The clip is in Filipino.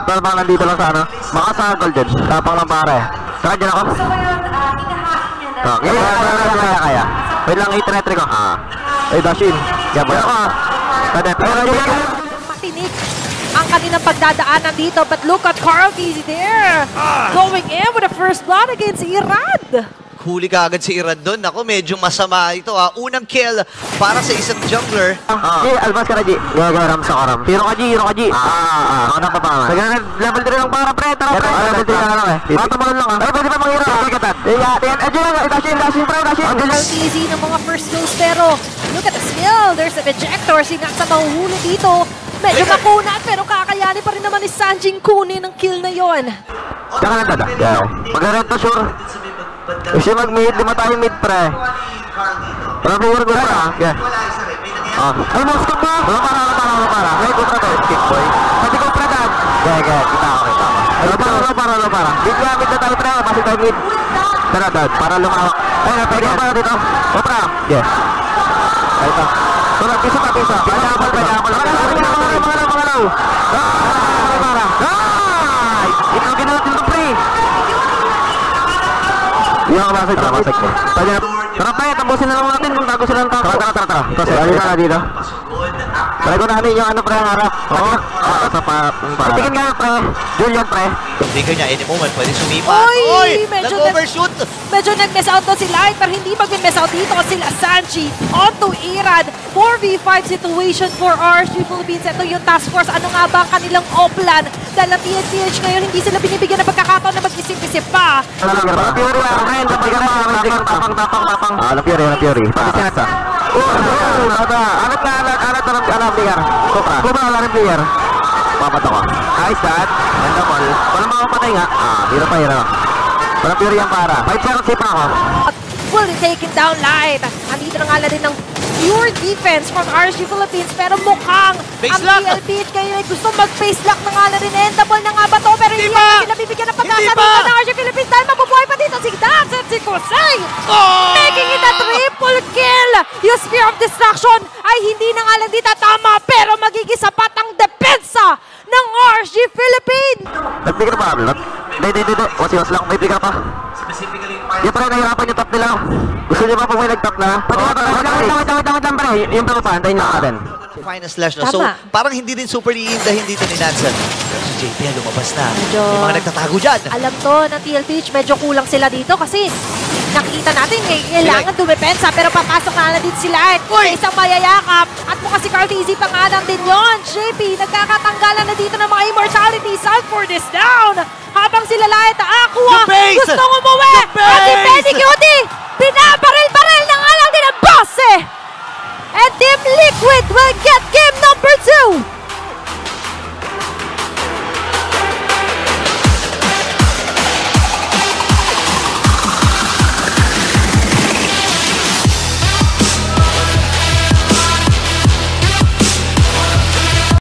Tapang nandito lang sa ano. Maka sa golden. Tapang lang pare. Saka dyan ako. Kaya. Wait lang, 8 retry ko. Dashin. Kaya ako. Matinik ang kanilang pagdadaanan dito. But look at Carlty there. Going in with the first blood against Irad. Huli ka agad si Irad doon. Ako, medyo masama ito. Unang kill para sa isang jungler. G, almas ka na G. Ram sa karam. Hero ka G. Ako na papangan. Level 3 lang para pre. Tara pre. Level 3 na lang eh. Matamaan lang ah. Ay, pwede pa mang-hero. Dashin pre. Easy ng mga first kills pero look at the skill. There's an ejector. Sinaksa mahuhuli dito. Medyo makunat pero kakayanin pa rin naman ni Sanjing kunin ang kill na yon. Tsaka lang dada. Pag-rento sure. Kasi mag-mid, 5 tayo mid pre. Parang power go pa. Ay, stop ba? Wala para. May kontra to. Kick boy. Pati ko pre dad. Kita ako. Wala para. Mid na tayo pre. Pasok tayo mid. Tara dad, para lumawak. Ay, napagyan para dito. Opra. Yes. Ay, ito. Tulad, pisa. Pagalaw. Ay! Ikaw ginawa dito pre. Yung kamasag ko. Tara tayo, tapusin na lang natin kung tago silang tapo. Tara. Alin na dito. Try ko namin yung ano pre, harap. Sa para. Tingin nga pre. Julian pre. Hindi ka niya, any moment, pwede sumipa. Oy! Nag-overshoot! Medyo nag-miss out doon si Light pero hindi mag-miss out dito sila Sanji onto Irad. 4v5 situation for RSG Philippines. Ito yung task force. Ano nga ba ang kanilang plan? Dahil ang TNTH ngayon, hindi sila binibigyan ng pagkakataon na mag-isip-isip pa. Fury, tapang. Fury. Pati-sensa. Alat player. Kubra lang player. Papato ko. Ayos dad. Ganda ball. Walang makapatay nga. Hero. Walang Fury ang para. 5 seconds pa ako. Fully taken down Light. Andito na nga din ng pure defense from RSG Philippines pero mukhang ang PLPH kayo ay gusto mag-face lock na nga rin. Endable na nga ba to pero hindi na sila bibigyan ng pagkasa dito ng RSG Philippines dahil mabubuhay pa dito si Dax at si Kusay. Making it a triple kill. Yung Spear of Destruction ay hindi na nga lang dito tama pero magiging sapat ang depensa ng RSG Philippines. Nag-pick pa kami, Hindi. Was lang. May pick pa. Yung pala nahirapan yung top nila. Gusto niyo ba kung may nag-top na? Wait pre. Yung pala pa, antayin lang natin. Final slash na. So, parang hindi rin super iindahin dito ni Nansan. Pero si JP lumabas na. May mga nagtatago dyan. Alam to na TLTH, medyo kulang sila dito kasi nakita natin kailangan dumepensa pero papasok na din sila. Isang mayayakap at mukha si Carl Easy pa nga lang din yun. JP, nagkakatanggalan na dito ng mga immortality. Salford is down. Habang sila lahat, Aqua, gustong umuwi. At si Penny Cutie